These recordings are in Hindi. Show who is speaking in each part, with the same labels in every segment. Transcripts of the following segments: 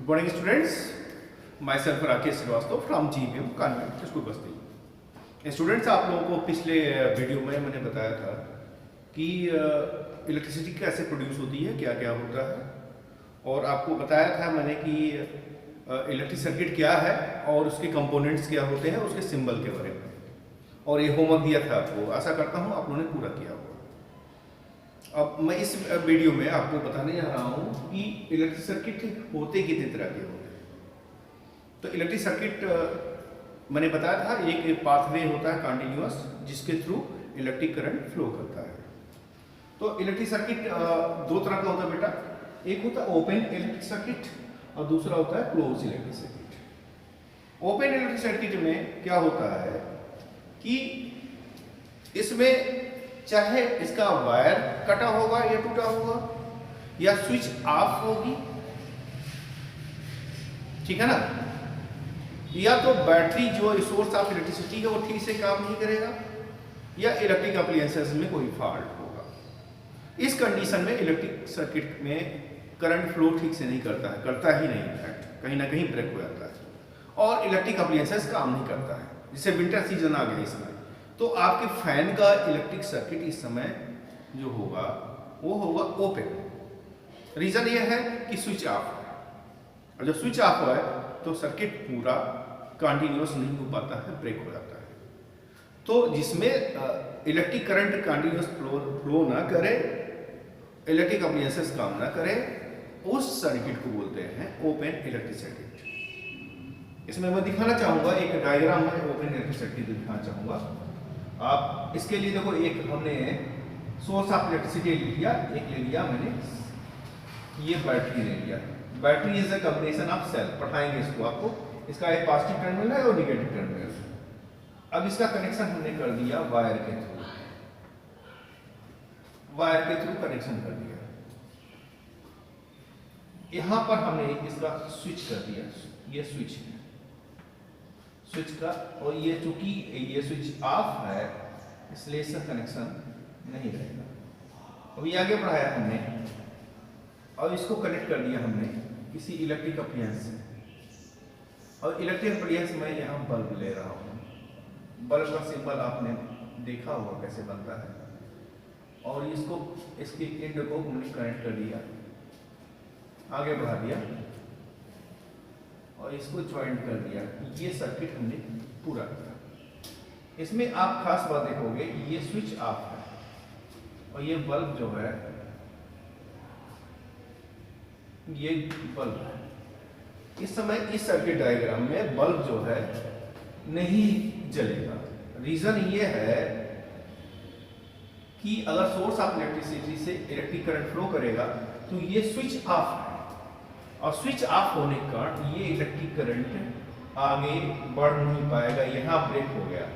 Speaker 1: Good morning, students. Myself Rakesh Srivastava from GBM Convent School Basti. Students, आप लोगों को पिछले वीडियो में मैंने बताया था कि इलेक्ट्रिसिटी कैसे प्रोड्यूस होती है, क्या क्या होता है, और आपको बताया था मैंने कि इलेक्ट्रिक सर्किट क्या है और उसके कंपोनेंट्स क्या होते हैं, उसके सिंबल के बारे में, और ये होमवर्क दिया था आपको। आशा करता हूँ आप लोगों ने पूरा किया होगा। अब मैं इस वीडियो में आपको बताने जा रहा हूँ कि इलेक्ट्रिक सर्किट होते कितने तरह के होते हैं। तो इलेक्ट्रिक सर्किट मैंने बताया था एक पाथवे होता है कंटिन्यूअस, जिसके थ्रू इलेक्ट्रिक करंट फ्लो करता है। तो इलेक्ट्रिक सर्किट दो तरह का होता है बेटा, एक होता है ओपन इलेक्ट्रिक सर्किट और दूसरा होता है close electric circuit. Open electric circuit में क्या होता है कि इसमें चाहे इसका वायर कटा होगा या टूटा होगा या स्विच ऑफ होगी, ठीक है ना, या तो बैटरी जो सोर्स ऑफ इलेक्ट्रिसिटी है वो ठीक से काम नहीं करेगा, या इलेक्ट्रिक अप्लायंसेस में कोई फॉल्ट होगा। इस कंडीशन में इलेक्ट्रिक सर्किट में करंट फ्लो ठीक से नहीं करता है, करता ही नहीं, इनफैक्ट कहीं ना कहीं ब्रेक हो जाता है और इलेक्ट्रिक अप्लायंसेस काम नहीं करता है। जैसे विंटर सीजन आ गया इसमें, तो आपके फैन का इलेक्ट्रिक सर्किट इस समय जो होगा वो होगा ओपन। रीजन ये है कि स्विच ऑफ है, और जब स्विच ऑफ है तो सर्किट पूरा कंटिन्यूअस नहीं हो पाता है, ब्रेक हो जाता है। तो जिसमें इलेक्ट्रिक करंट कंटिन्यूअस फ्लो ना करे, इलेक्ट्रिक अप्लायंसेस काम ना करे, उस सर्किट को बोलते हैं ओपन इलेक्ट्रिक सर्किट। इसमें मैं दिखाना चाहूंगा एक डायग्राम में ओपन इलेक्ट्रिक सर्किट दिखाना चाहूंगा। आप इसके लिए देखो, एक हमने सोर्स ऑफ इलेक्ट्रिसिटी ले लिया, एक ले लिया मैंने ये बैटरी ले लिया। Battery is a combination of cell, पढ़ाएंगे इसको आपको। इसका एक पॉजिटिव टर्मिनल है और नेगेटिव टर्मिनल है। अब इसका कनेक्शन हमने कर दिया वायर के थ्रू, वायर के थ्रू कनेक्शन कर दिया। यहां पर हमने इसका स्विच कर दिया, ये स्विच है स्विच का, और ये चूंकि ये स्विच ऑफ है इसलिए इसका कनेक्शन नहीं रहेगा। अब ये आगे बढ़ाया हमने और इसको कनेक्ट कर दिया हमने किसी इलेक्ट्रिक अप्लायंस से, और इलेक्ट्रिक अप्लायंस में यहाँ बल्ब ले रहा हूँ। बल्ब का सिंबल आपने देखा होगा कैसे बनता है, और इसको इसके एंड को हमने कनेक्ट कर दिया, आगे बढ़ा दिया और इसको ज्वाइंट कर दिया। ये सर्किट हमने पूरा किया। इसमें आप खास बात देखोगे, ये स्विच ऑफ है और ये बल्ब जो है, ये बल्ब है। इस समय इस सर्किट डायग्राम में बल्ब जो है नहीं जलेगा। रीजन ये है कि अगर सोर्स ऑफ इलेक्ट्रिसिटी से इलेक्ट्रिक करंट फ्लो करेगा तो ये स्विच ऑफ है, और स्विच ऑफ होने के कारण ये इलेक्ट्रिक करंट आगे बढ़ नहीं पाएगा, यहाँ ब्रेक हो गया।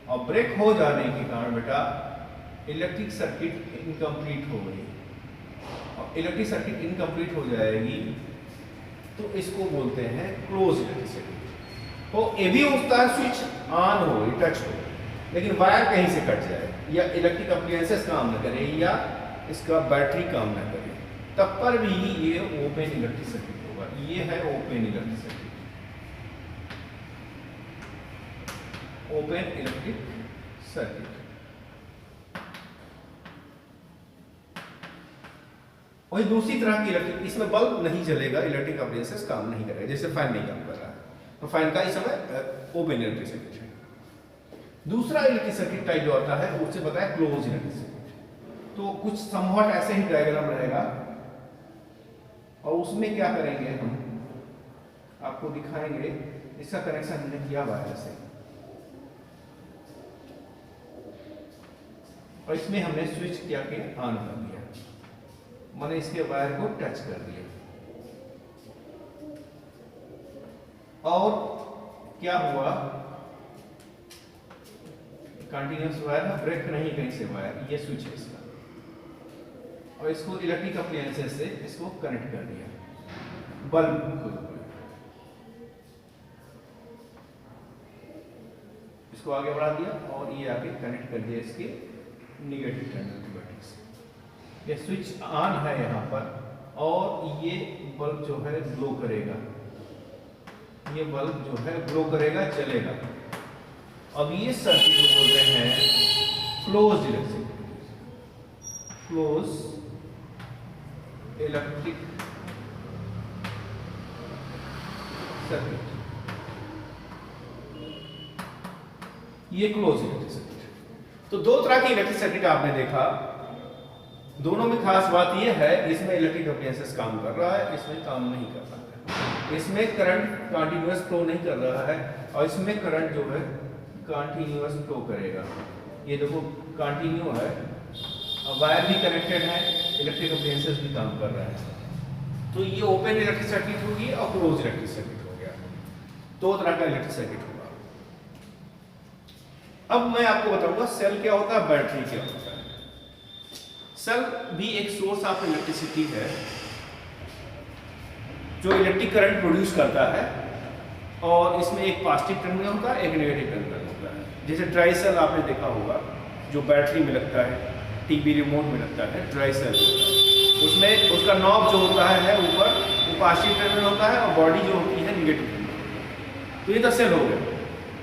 Speaker 1: और ब्रेक हो जाने के कारण बेटा इलेक्ट्रिक सर्किट इनकम्प्लीट हो गई, और इलेक्ट्रिक सर्किट इनकम्प्लीट हो जाएगी तो इसको बोलते हैं क्लोज इलेक्ट्रिक सर्किट। तो ये भी होता है स्विच ऑन हो, टच हो, लेकिन वायर कहीं से कट जाए, या इलेक्ट्रिक अप्लायंसेस काम न करे, या इसका बैटरी काम न करे, तब पर भी ये ओपन इलेक्ट्रिक सर्किट होगा। ये है open electric circuit, open electric circuit. वही दूसरी तरह की इलेक्ट्रिक, इसमें बल्ब नहीं जलेगा, इलेक्ट्रिक अप्लायंसेस काम नहीं करेगा, जैसे फैन नहीं काम कर रहा है, तो फैन का इस समय ओपन इलेक्ट्रिक सर्किट है। दूसरा इलेक्ट्रिक सर्किट टाइप जो आता है उससे पता है क्लोज इलेक्ट्रिक सर्किट। तो कुछ समवट ऐसे ही डायग्राम रहेगा, और उसमें क्या करेंगे हम आपको दिखाएंगे। इसका कनेक्शन हमने किया वायर से, और इसमें हमने स्विच किया के ऑन कर दिया, मैंने इसके वायर को टच कर दिया, और क्या हुआ, कंटिन्यूअस वायर है, ब्रेक नहीं कहीं से वायर, ये स्विच है इसका, और इसको इलेक्ट्रिक अप्लायंसेस से इसको कनेक्ट कर दिया बल्ब को, इसको आगे बढ़ा दिया और ये आगे कनेक्ट कर दिया इसके नेगेटिव टर्मिनल की बैटरी से। ये स्विच ऑन है यहाँ पर, और ये बल्ब जो है ग्लो करेगा, ये बल्ब जो है ग्लो करेगा, चलेगा। अब ये सर्किट को बोलते हैं क्लोज्ड इलेक्ट्रिक सर्किट, ये क्लोज इलेक्ट्रिक सर्किट। तो दो तरह की इलेक्ट्रिक सर्किट आपने देखा, दोनों में खास बात यह है, इसमें इलेक्ट्रिक अप्लायंसेस काम कर रहा है, इसमें काम नहीं कर रहा है। इसमें करंट कंटीन्यूअस फ्लो नहीं कर रहा है और इसमें करंट जो है कंटीन्यूअस फ्लो करेगा। ये देखो कंटिन्यू है, वायर भी कनेक्टेड है, इलेक्ट्रिक अप्लायंसेस भी काम कर रहा है। तो ये ओपन इलेक्ट्रिक सर्किट होगी और क्लोज इलेक्ट्रिक सर्किट हो गया। दो तरह का इलेक्ट्रिक सर्किट होगा। अब मैं आपको बताऊंगा सेल क्या होता है, बैटरी क्या होता है। सेल भी एक सोर्स ऑफ इलेक्ट्रिसिटी है जो इलेक्ट्रिक करंट प्रोड्यूस करता है, और इसमें एक पॉजिटिव टर्मिनल होता है, एक नेगेटिव टर्मिनल होता है। जैसे ड्राई सेल आपने देखा होगा, जो बैटरी में लगता है, टीवी रिमोट में लगता है, ड्राई सेल होता है। उसमें उसका नॉब जो होता है ऊपर, वो पॉजिटिव टर्मिनल होता है और बॉडी जो होती है नेगेटिव टर्मिनल। तो ये तो सेल हो गया।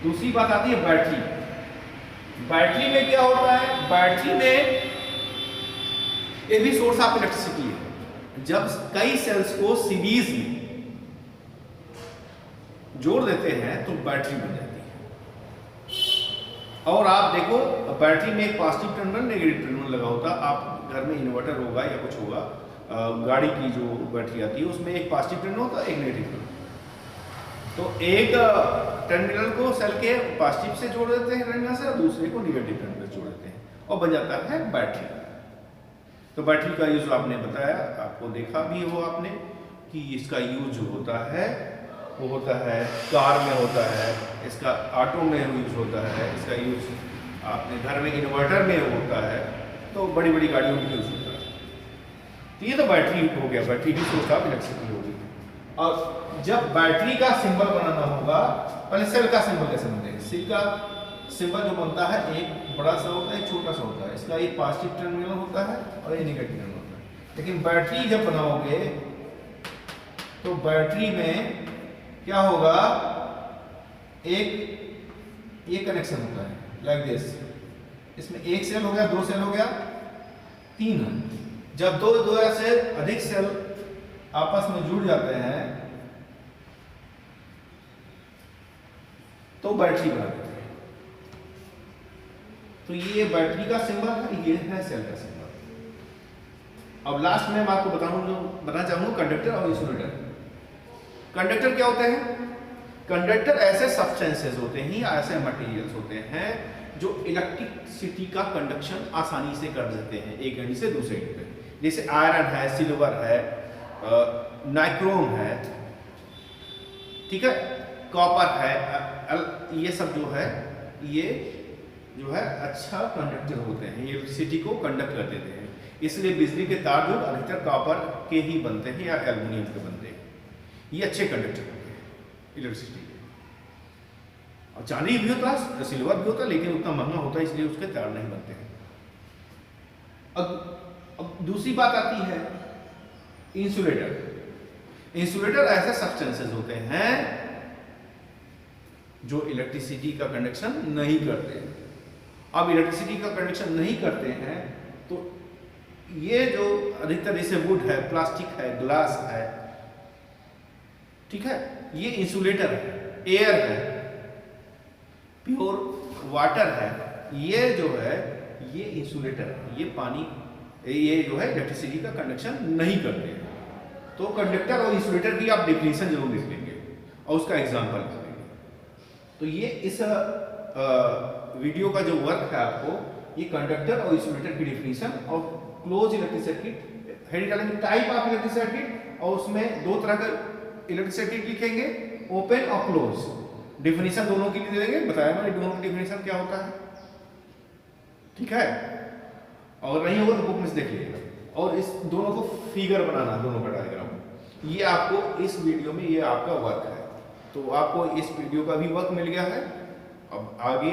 Speaker 1: दूसरी बात आती है बैटरी। बैटरी में क्या होता है, बैटरी में ये भी सोर्स ऑफ इलेक्ट्रिसिटी है। जब कई सेल्स को सीरीज में जोड़ देते हैं तो बैटरी बन जाती है। और आप देखो बैटरी में एक पॉजिटिव टर्मिनल, नेगेटिव टर्मिनल लगा होता है। आप घर में इन्वर्टर होगा या कुछ होगा, गाड़ी की जो बैटरी आती है उसमें एक पॉजिटिव टर्मिनल होता है, एक नेगेटिव टर्मिनल। तो एक टर्मिनल को सेल के पॉजिटिव से जोड़ देते हैं टर्मिनल से, और दूसरे को नेगेटिव टर्मिनल से जोड़ देते हैं और बन जाता है बैटरी। तो बैटरी का यूज आपने बताया, आपको देखा भी हो आपने कि इसका यूज जो होता है वो होता है कार में होता है, इसका ऑटो में यूज होता है, इसका यूज आपने घर में इन्वर्टर में होता है, तो बड़ी बड़ी गाड़ियों में यूज होता है। तो ये तो बैटरी हो गया, बैटरी की सोर्स ऑफ इलेक्ट्रिसिटी होगी। और जब बैटरी का सिंबल बनाना होगा, पहले सेल का सिंबल कैसे बनेगा। सेल का सिंबल जो बनता है, एक बड़ा सा होता है, एक छोटा सा होता है। इसका एक पॉजिटिव टर्मिनल होता है और एक नेगेटिव टर्मिनल होता है। लेकिन बैटरी जब बनाओगे तो बैटरी में क्या होगा, एक ये कनेक्शन होता है लाइक दिस। इसमें एक सेल हो गया, दो सेल हो गया, तीन है। जब दो से अधिक सेल आपस में जुड़ जाते हैं तो बैटरी बना देते हैं। तो ये बैटरी का सिंबल है, ये है सेल का सिंबल। अब लास्ट में मैं आपको बताना चाहूंगा कंडक्टर और इंसुलेटर। कंडक्टर क्या होते हैं, कंडक्टर ऐसे सब्सटेंसेस होते हैं, ऐसे मटेरियल्स होते हैं जो इलेक्ट्रिसिटी का कंडक्शन आसानी से कर देते हैं एक एंड से दूसरे एंड पे। जैसे आयरन है, सिल्वर है, नाइक्रोम है, ठीक है, कॉपर है, ये सब जो है ये जो है अच्छा कंडक्टर होते हैं, ये इलेक्ट्रिसिटी को कंडक्ट कर देते हैं। इसलिए बिजली के तार जो अधिकतर कॉपर के ही बनते हैं या एल्युमिनियम के बनते हैं। ये अच्छे कंडक्टर होते हैं इलेक्ट्रिसिटी के। और चांदी भी होता है, सिल्वर भी होता है, लेकिन उतना महंगा होता है इसलिए उसके तार नहीं बनते हैं। अब दूसरी बात आती है इंसुलेटर। इंसुलेटर ऐसे सब्सटेंसेस होते हैं जो इलेक्ट्रिसिटी का कंडक्शन नहीं करते। अब इलेक्ट्रिसिटी का कंडक्शन नहीं करते हैं तो ये जो अधिकतर जैसे वुड है, प्लास्टिक है, ग्लास है, ठीक है, ये इंसुलेटर है, एयर है, प्योर वाटर है, ये जो है ये इंसुलेटर है। ये पानी, ये जो है इलेक्ट्रिसिटी का कंडक्शन नहीं करते हैं। तो कंडक्टर और इंसुलेटर की आप डेफिनेशन जरूर लिख लेंगे और उसका एग्जांपल करेंगे। तो ये इस वीडियो का जो वर्क है आपको, ये कंडक्टर और इंसुलेटर की डेफिनेशन और क्लोज इलेक्ट्रिक सर्किट हेड डालेंगे, टाइप ऑफ इलेक्ट्रिक सर्किट, और उसमें दो तरह का इलेक्ट्रिक सर्किट लिखेंगे, ओपन और क्लोज। डेफिनेशन दोनों की दे देंगे, बताया मैंने दोनों की डेफिनेशन क्या होता है, ठीक है। और नहीं होगा तो बुक में से देख लीजिएगा। और इस दोनों को फिगर बनाना, दोनों का डायग्राम, ये आपको इस वीडियो में ये आपका वर्क है। तो आपको इस वीडियो का भी वर्क मिल गया है। अब आगे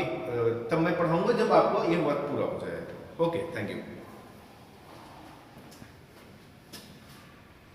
Speaker 1: तब मैं पढ़ाऊंगा जब आपको ये वर्क पूरा हो जाए। Okay, thank you.